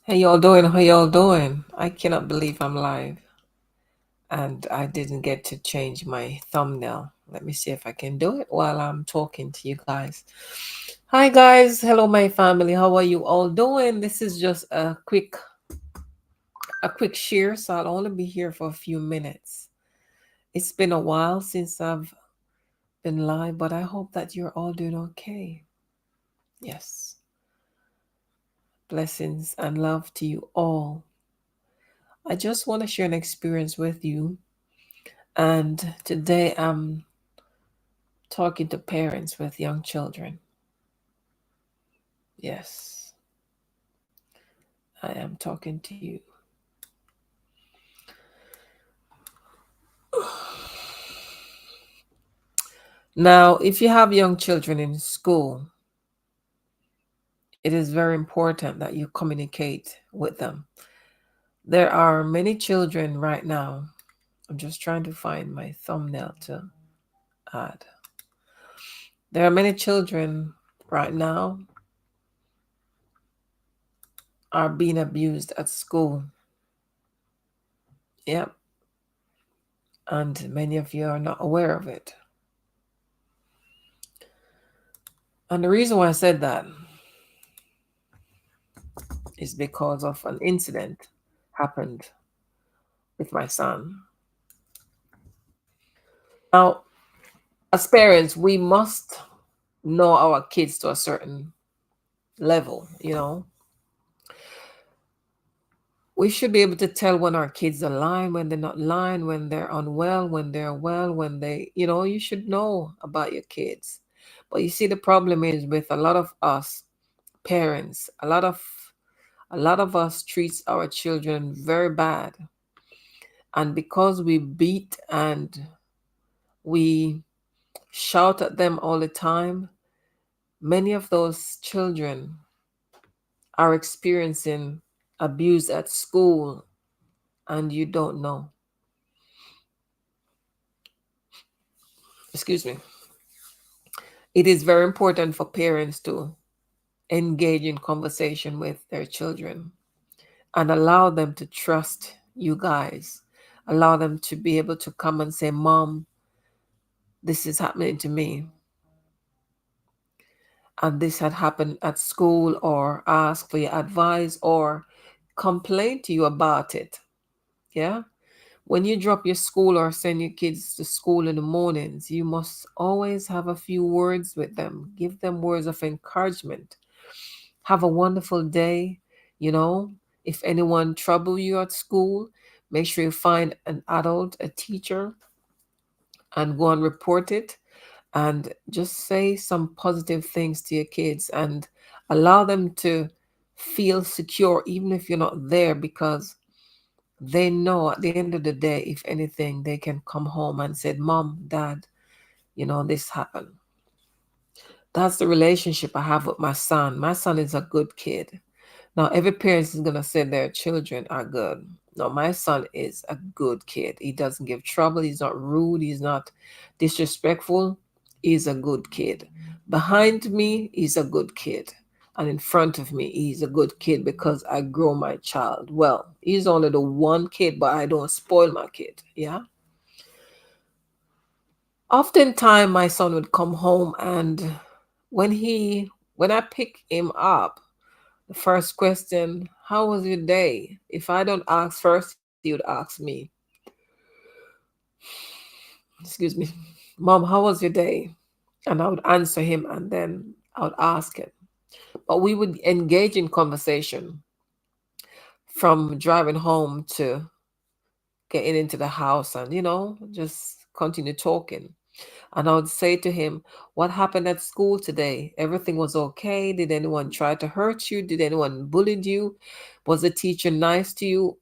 Hey y'all doing? How y'all doing? I cannot believe I'm live and I didn't get to change my thumbnail. Let me see if I can do it while I'm talking to you guys. Hi guys, hello my family. How are you all doing? This is just a quick share, so I'll only be here for a few minutes. It's been a while since I've been live, but I hope that you're all doing okay. Yes. Blessings and love to you all. I just want to share an experience with you. And today I'm talking to parents with young children. Yes, I am talking to you. Now, if you have young children in school, it is very important that you communicate with them. There are many children right now. I'm just trying to find my thumbnail to add. There are many children right now are being abused at school. Yep. And many of you are not aware of it. And the reason why I said that is because of an incident happened with my son. Now, as parents, we must know our kids to a certain level, We should be able to tell when our kids are lying, when they're not lying, when they're unwell, when they're well, when you should know about your kids. But you see, the problem is with a lot of us parents, a lot of us treats our children very bad. And because we beat and we shout at them all the time, many of those children are experiencing abuse at school and you don't know. Excuse me. It is very important for parents to engage in conversation with their children and allow them to trust you guys. Allow them to be able to come and say, Mom, this is happening to me. And this had happened at school, or ask for your advice, or complain to you about it. Yeah. When you drop your school or send your kids to school in the mornings, you must always have a few words with them. Give them words of encouragement. Have a wonderful day. You know, if anyone trouble you at school, make sure you find an adult, a teacher, and go and report it. And just say some positive things to your kids and allow them to feel secure, even if you're not there, because they know at the end of the day, if anything, they can come home and say, Mom, Dad, this happened. That's the relationship I have with my son. My son is a good kid. Now, every parent is going to say their children are good. No, my son is a good kid. He doesn't give trouble. He's not rude. He's not disrespectful. He's a good kid. Behind me, he's a good kid. And in front of me, he's a good kid because I grow my child. Well, he's only the one kid, but I don't spoil my kid. Yeah. Oftentimes, my son would come home, and when I pick him up, the first question, how was your day? If I don't ask first, he would ask me, excuse me, Mom, how was your day? And I would answer him, and then I would ask him. But we would engage in conversation from driving home to getting into the house and, just continue talking. And I would say to him, what happened at school today? Everything was okay? Did anyone try to hurt you? Did anyone bully you? Was the teacher nice to you?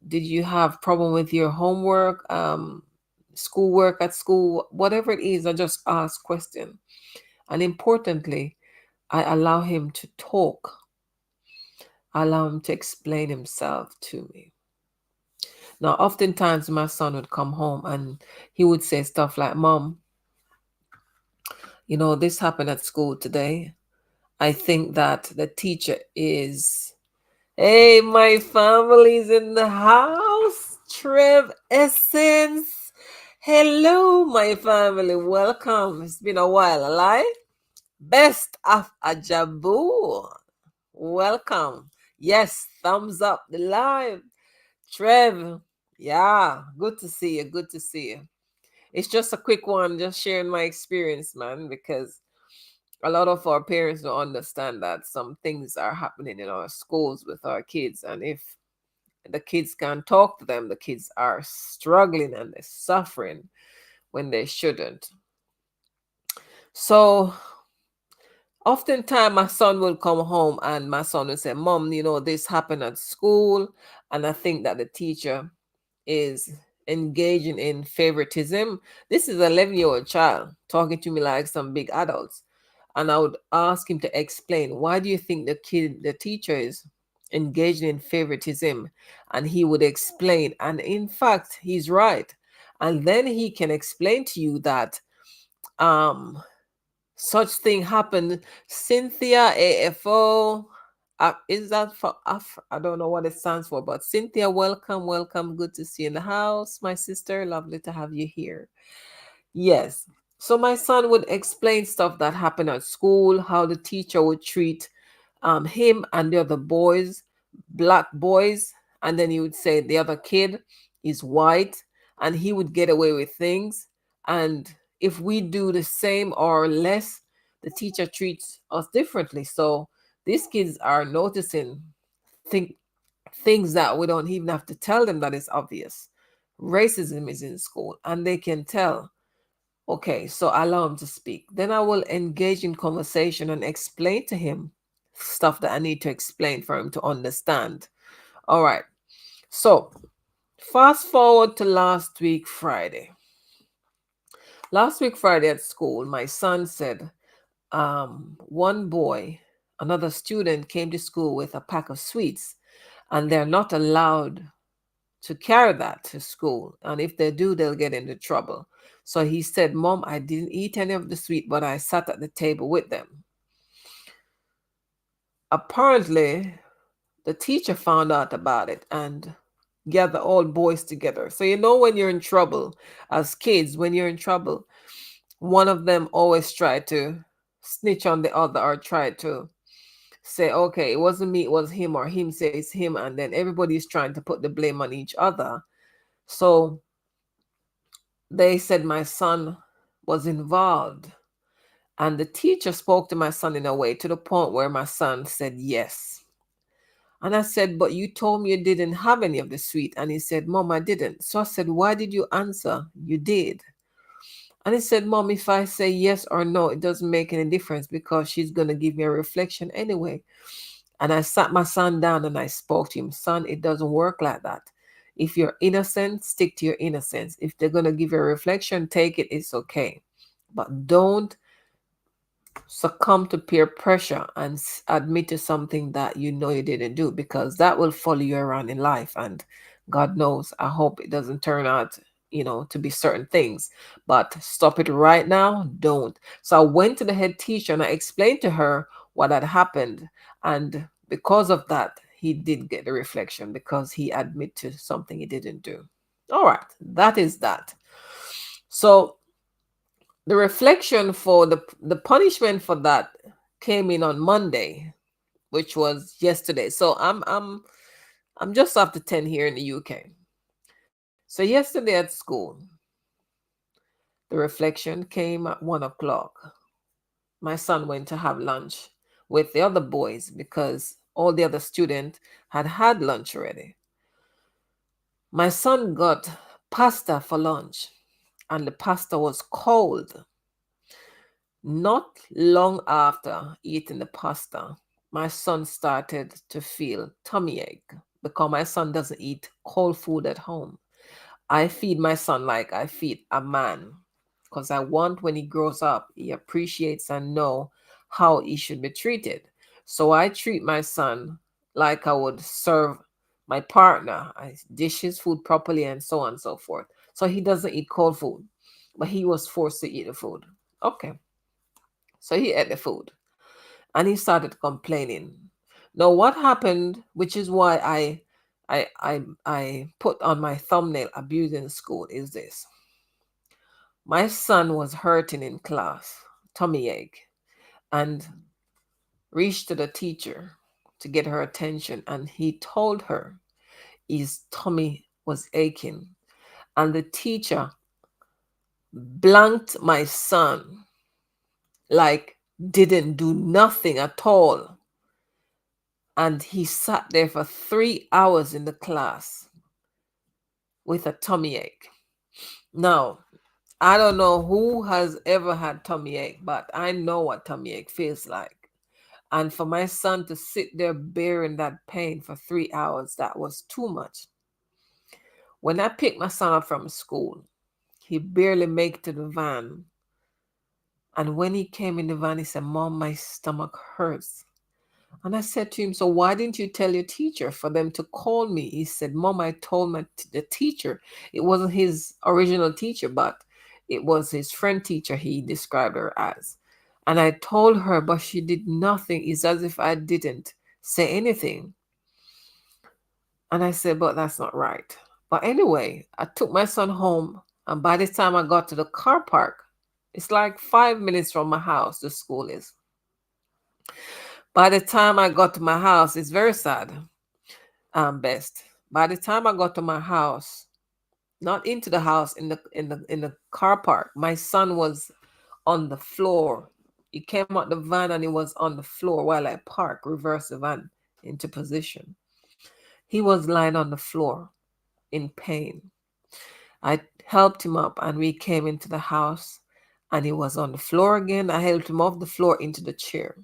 Did you have problem with your homework, schoolwork at school? Whatever it is, I just ask question. And importantly, I allow him to talk. I allow him to explain himself to me. Now, oftentimes my son would come home and he would say stuff like, Mom, this happened at school today. I think that the teacher is Hey, my family's in the house. Trev Essence. Hello, my family. Welcome. It's been a while, alive. Best of Ajabu. Welcome. Yes, thumbs up the live. Trev. Yeah, good to see you. Good to see you. It's just a quick one, just sharing my experience, man, because a lot of our parents don't understand that some things are happening in our schools with our kids. And if the kids can't talk to them, the kids are struggling and they're suffering when they shouldn't. So oftentimes my son will come home and my son will say, Mom, this happened at school, and I think that the teacher is engaging in favoritism. This is an 11-year-old child talking to me like some big adults. And I would ask him to explain, why do you think the teacher is engaging in favoritism? And he would explain. And in fact, he's right. And then he can explain to you that um such thing happened. Cynthia AFO. Is that for I don't know what it stands for, but Cynthia, welcome, welcome. Good to see you in the house, my sister. Lovely to have you here. Yes. So my son would explain stuff that happened at school, how the teacher would treat him and the other boys, black boys, and then he would say the other kid is white, and he would get away with things. And if we do the same or less, the teacher treats us differently. So these kids are noticing think, things that we don't even have to tell them that is obvious. Racism is in school, and they can tell. Okay, so allow him to speak. Then I will engage in conversation and explain to him stuff that I need to explain for him to understand. All right. So fast forward to last week, Friday. Last week, Friday at school, my son said, one boy, another student came to school with a pack of sweets, and they're not allowed to carry that to school. And if they do, they'll get into trouble. So he said, Mom, I didn't eat any of the sweet, but I sat at the table with them. Apparently, the teacher found out about it and gathered all boys together. So, when you're in trouble, as kids, when you're in trouble, one of them always tried to snitch on the other or try to say, okay, it wasn't me, it was him, or him says him. And then everybody's trying to put the blame on each other. So they said my son was involved. And the teacher spoke to my son in a way to the point where my son said yes. And I said, but you told me you didn't have any of the sweet. And he said, Mom, I didn't. So I said, why did you answer? You did. And he said, Mom, if I say yes or no, it doesn't make any difference because she's going to give me a reflection anyway. And I sat my son down and I spoke to him. Son, it doesn't work like that. If you're innocent, stick to your innocence. If they're going to give you a reflection, take it. It's okay. But don't succumb to peer pressure and admit to something that you know you didn't do, because that will follow you around in life. And God knows, I hope it doesn't turn out, to be certain things. But stop it right now. Don't. So I went to the head teacher and I explained to her what had happened. And because of that, he did get the reflection because he admitted to something he didn't do. All right. That is that. So the reflection for the punishment for that came in on Monday, which was yesterday. So I'm just after 10 here in the UK. So yesterday at school, the reflection came at 1 o'clock. My son went to have lunch with the other boys because all the other students had had lunch already. My son got pasta for lunch, and the pasta was cold. Not long after eating the pasta, my son started to feel tummy ache because my son doesn't eat cold food at home. I feed my son like I feed a man because I want when he grows up, he appreciates and know how he should be treated. So I treat my son like I would serve my partner. I dish his food properly and so on and so forth. So he doesn't eat cold food, but he was forced to eat the food. Okay. So he ate the food and he started complaining. Now, what happened, which is why I put on my thumbnail abusing school, is this. My son was hurting in class, tummy ache, and reached to the teacher to get her attention, and he told her his tummy was aching. And the teacher blanked my son, like didn't do nothing at all. And he sat there for 3 hours in the class with a tummy ache. Now, I don't know who has ever had tummy ache, but I know what tummy ache feels like. And for my son to sit there bearing that pain for 3 hours, that was too much. When I picked my son up from school, he barely made it to the van. And when he came in the van, he said, Mom, my stomach hurts. And I said to him, so why didn't you tell your teacher for them to call me? He said, Mom, I told the teacher. It wasn't his original teacher, but it was his friend teacher he described her as. And I told her, but she did nothing. It's as if I didn't say anything. And I said, but that's not right. But anyway, I took my son home. And by the time I got to the car park, it's like 5 minutes from my house, the school is. By the time I got to my house, it's very sad, best. By the time I got to my house, not into the house, in the car park, my son was on the floor. He came out the van and he was on the floor while I parked, reverse the van into position. He was lying on the floor in pain. I helped him up and we came into the house and he was on the floor again. I helped him off the floor into the chair.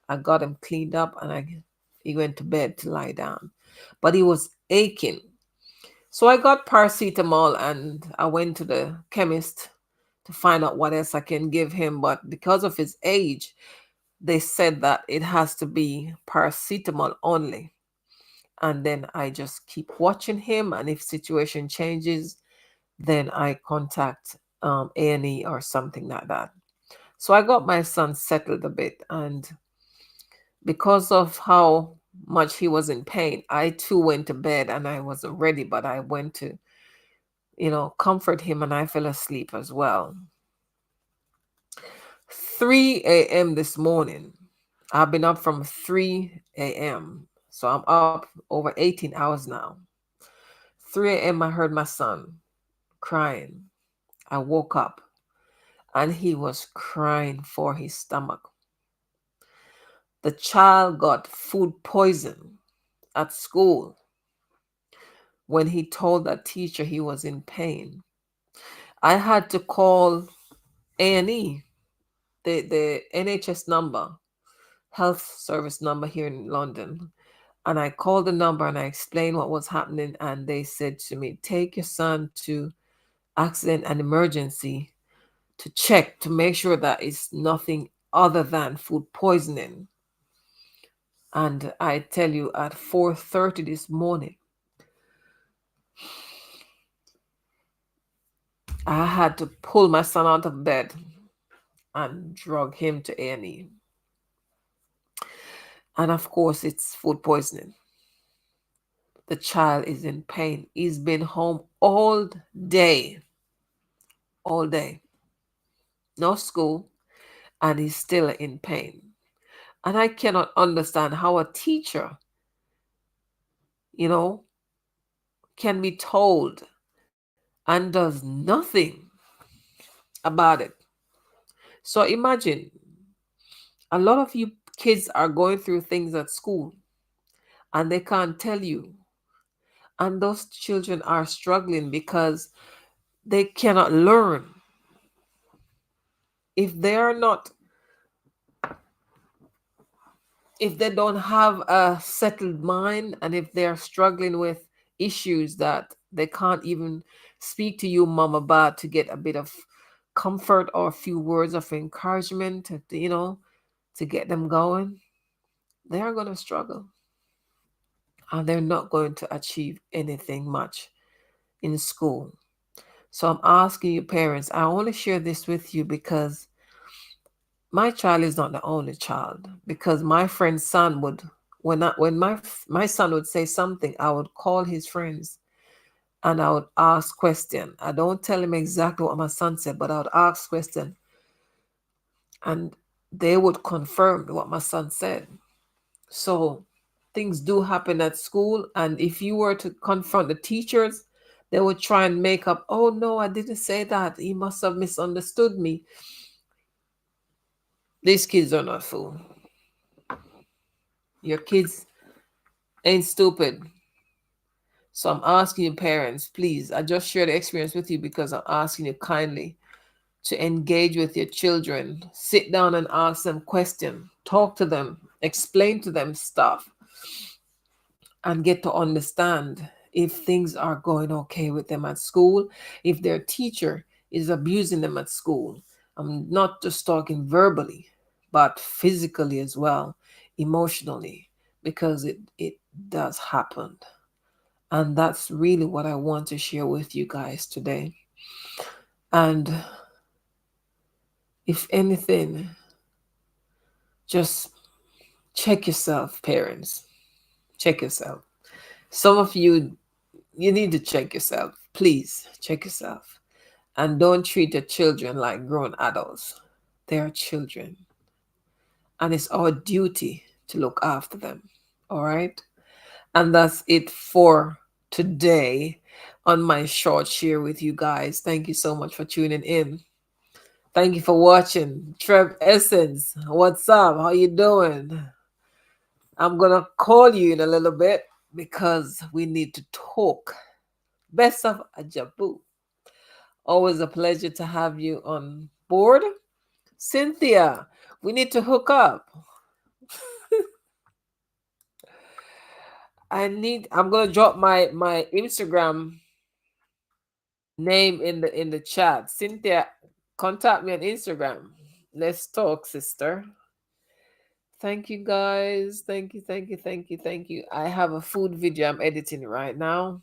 I got him cleaned up and he went to bed to lie down. But he was aching. So I got paracetamol and I went to the chemist to find out what else I can give him. But because of his age, they said that it has to be paracetamol only. And then I just keep watching him. And if situation changes, then I contact A&E or something like that. So I got my son settled a bit. And because of how much he was in pain, I too went to bed and I wasn't ready, but I went to, comfort him and I fell asleep as well. 3 a.m. this morning, I've been up from 3 a.m. So I'm up over 18 hours now. 3 a.m. I heard my son crying. I woke up and he was crying for his stomach. The child got food poison at school when he told that teacher he was in pain. I had to call A&E, the NHS number, health service number here in London. And I called the number and I explained what was happening. And they said to me, take your son to accident and emergency to check to make sure that it's nothing other than food poisoning. And I tell you, at 4:30 this morning, I had to pull my son out of bed and drug him to A&E. And of course, it's food poisoning. The child is in pain. He's been home day, all day. No school, and he's still in pain. And I cannot understand how a teacher, you know, can be told and does nothing about it. So imagine a lot of you kids are going through things at school and they can't tell you. And those children are struggling because they cannot learn. If they are not, if they don't have a settled mind and if they're struggling with issues that they can't even speak to you, mom, about to get a bit of comfort or a few words of encouragement, to get them going, they are going to struggle and they're not going to achieve anything much in school. So I'm asking you, parents, I only share this with you because my child is not the only child, because my friend's son would When my son would say something, I would call his friends and I would ask question. I don't tell him exactly what my son said, but I would ask question, and they would confirm what my son said. So things do happen at school, and if you were to confront the teachers, they would try and make up, oh no, I didn't say that. He must have misunderstood me. These kids are not fool. Your kids ain't stupid. So I'm asking you, parents, please, I just share the experience with you because I'm asking you kindly to engage with your children. Sit down and ask them questions. Talk to them. Explain to them stuff and get to understand if things are going okay with them at school, if their teacher is abusing them at school. I'm not just talking verbally, but physically as well, emotionally, because it does happen. And that's really what I want to share with you guys today. And if anything, just check yourself, parents. Check yourself. Some of you, you need to check yourself. Please check yourself. And don't treat your children like grown adults. They are children. And it's our duty to look after them. All right? And that's it for today on my short share with you guys. Thank you so much for tuning in. Thank you for watching. Trev Essence, what's up? How you doing? I'm gonna call you in a little bit because we need to talk. Best of Ajabu. Always a pleasure to have you on board. Cynthia, we need to hook up. I'm gonna drop my Instagram name in the chat. Cynthia, contact me on Instagram. Let's talk, sister. Thank you guys. Thank you, thank you, thank you, thank you. I have a food video I'm editing right now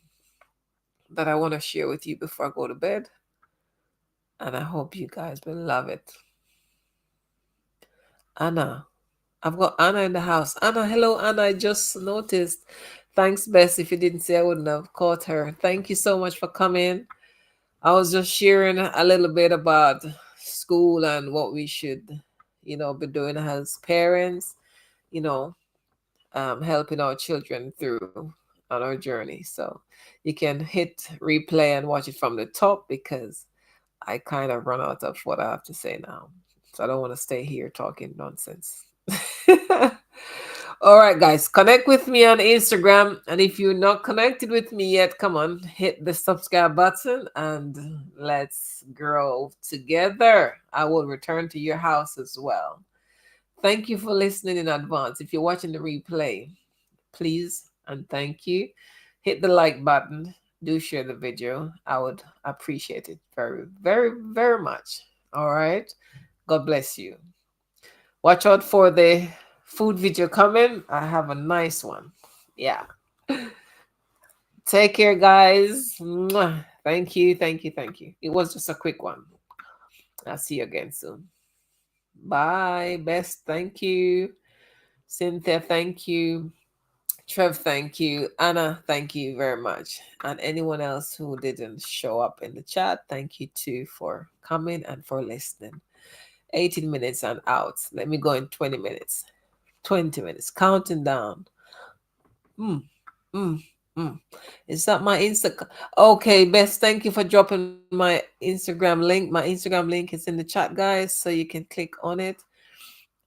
that I want to share with you before I go to bed. And I hope you guys will love it. Anna. I've got Anna in the house. Anna, hello, Anna. I just noticed. Thanks, Bess. If you didn't say, I wouldn't have caught her. Thank you so much for coming. I was just sharing a little bit about school and what we should, be doing as parents, you know, helping our children through on our journey. So you can hit replay and watch it from the top because I kind of run out of what I have to say now. So I don't want to stay here talking nonsense. All right, guys, connect with me on Instagram. And if you're not connected with me yet, come on, hit the subscribe button and let's grow together. I will return to your house as well. Thank you for listening in advance. If you're watching the replay, please and thank you. Hit the like button. Do share the video. I would appreciate it very, very, very much. All right. God bless you. Watch out for the food video coming. I have a nice one. Yeah. Take care, guys. Mwah. Thank you. Thank you. Thank you. It was just a quick one. I'll see you again soon. Bye. Best. Thank you. Cynthia, thank you. Trev, thank you. Anna, thank you very much. And anyone else who didn't show up in the chat, thank you too for coming and for listening. 18 minutes and out. Let me go in 20 minutes. 20 minutes. Counting down. Mm, mm, mm. Is that my Insta? Okay, Best. Thank you for dropping my Instagram link. My Instagram link is in the chat, guys, so you can click on it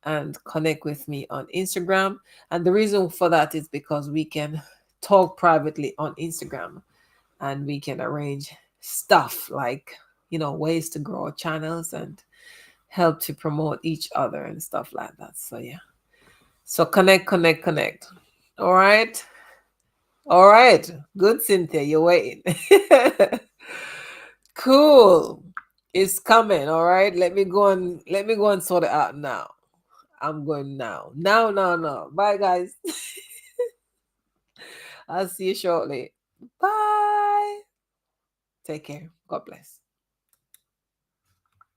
and connect with me on Instagram. And the reason for that is because we can talk privately on Instagram and we can arrange stuff like, ways to grow our channels and help to promote each other and stuff like that. So, yeah. So, connect, connect, connect. All right. All right. Good, Cynthia. You're waiting. Cool. It's coming. All right. Let me go and sort it out now. I'm going now. Now, now, now. Bye, guys. I'll see you shortly. Bye. Take care. God bless.